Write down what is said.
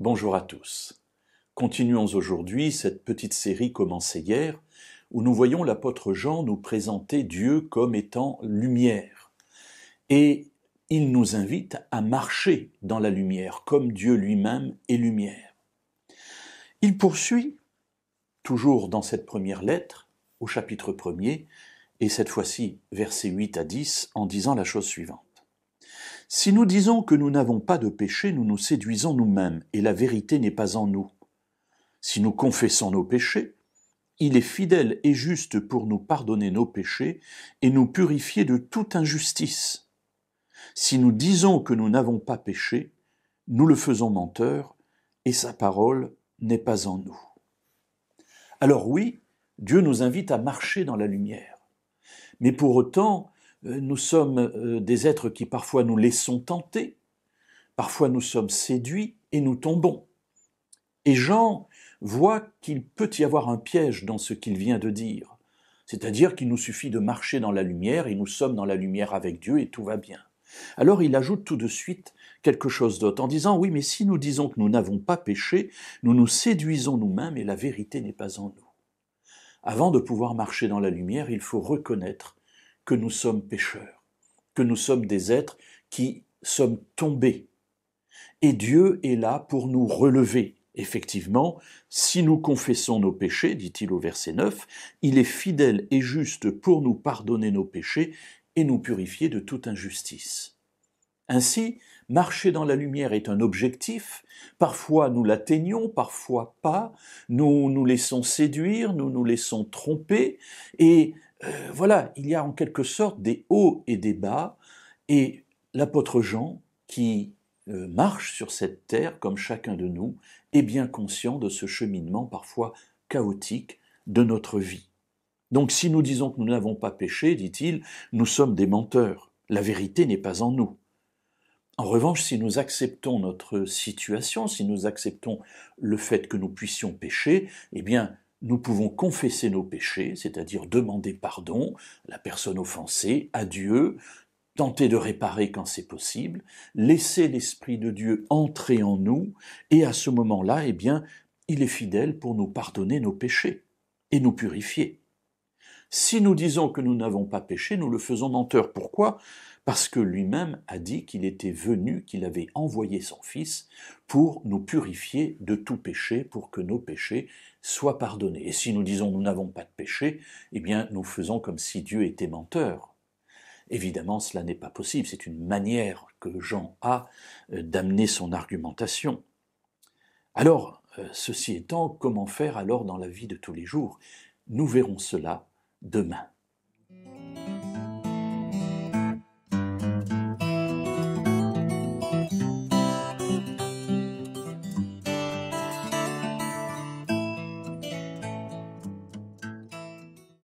Bonjour à tous. Continuons aujourd'hui cette petite série commencée hier, où nous voyons l'apôtre Jean nous présenter Dieu comme étant lumière. Et il nous invite à marcher dans la lumière, comme Dieu lui-même est lumière. Il poursuit, toujours dans cette première lettre, au chapitre 1er, et cette fois-ci versets 8 à 10, en disant la chose suivante. Si nous disons que nous n'avons pas de péché, nous nous séduisons nous-mêmes, et la vérité n'est pas en nous. Si nous confessons nos péchés, il est fidèle et juste pour nous pardonner nos péchés et nous purifier de toute injustice. Si nous disons que nous n'avons pas péché, nous le faisons menteur, et sa parole n'est pas en nous. Alors oui, Dieu nous invite à marcher dans la lumière. Mais pour autant, nous sommes des êtres qui parfois nous laissons tenter, parfois nous sommes séduits et nous tombons. Et Jean voit qu'il peut y avoir un piège dans ce qu'il vient de dire, c'est-à-dire qu'il nous suffit de marcher dans la lumière et nous sommes dans la lumière avec Dieu et tout va bien. Alors il ajoute tout de suite quelque chose d'autre en disant « Oui, mais si nous disons que nous n'avons pas péché, nous nous séduisons nous-mêmes et la vérité n'est pas en nous. » Avant de pouvoir marcher dans la lumière, il faut reconnaître que nous sommes pécheurs, que nous sommes des êtres qui sommes tombés. Et Dieu est là pour nous relever. Effectivement, si nous confessons nos péchés, dit-il au verset 9, il est fidèle et juste pour nous pardonner nos péchés et nous purifier de toute injustice. Ainsi, marcher dans la lumière est un objectif, parfois nous l'atteignons, parfois pas, nous nous laissons séduire, nous nous laissons tromper, et voilà, il y a en quelque sorte des hauts et des bas, et l'apôtre Jean, qui marche sur cette terre comme chacun de nous, est bien conscient de ce cheminement parfois chaotique de notre vie. Donc si nous disons que nous n'avons pas péché, dit-il, nous sommes des menteurs. La vérité n'est pas en nous. En revanche, si nous acceptons notre situation, si nous acceptons le fait que nous puissions pécher, eh bien, nous pouvons confesser nos péchés, c'est-à-dire demander pardon à la personne offensée, à Dieu, tenter de réparer quand c'est possible, laisser l'Esprit de Dieu entrer en nous, et à ce moment-là, eh bien, il est fidèle pour nous pardonner nos péchés et nous purifier. Si nous disons que nous n'avons pas péché, nous le faisons menteur. Pourquoi ? Parce que lui-même a dit qu'il était venu, qu'il avait envoyé son Fils pour nous purifier de tout péché, pour que nos péchés soient pardonnés. Et si nous disons nous n'avons pas de péché, eh bien nous faisons comme si Dieu était menteur. Évidemment, cela n'est pas possible, c'est une manière que Jean a d'amener son argumentation. Alors, ceci étant, comment faire alors dans la vie de tous les jours ? Nous verrons cela demain.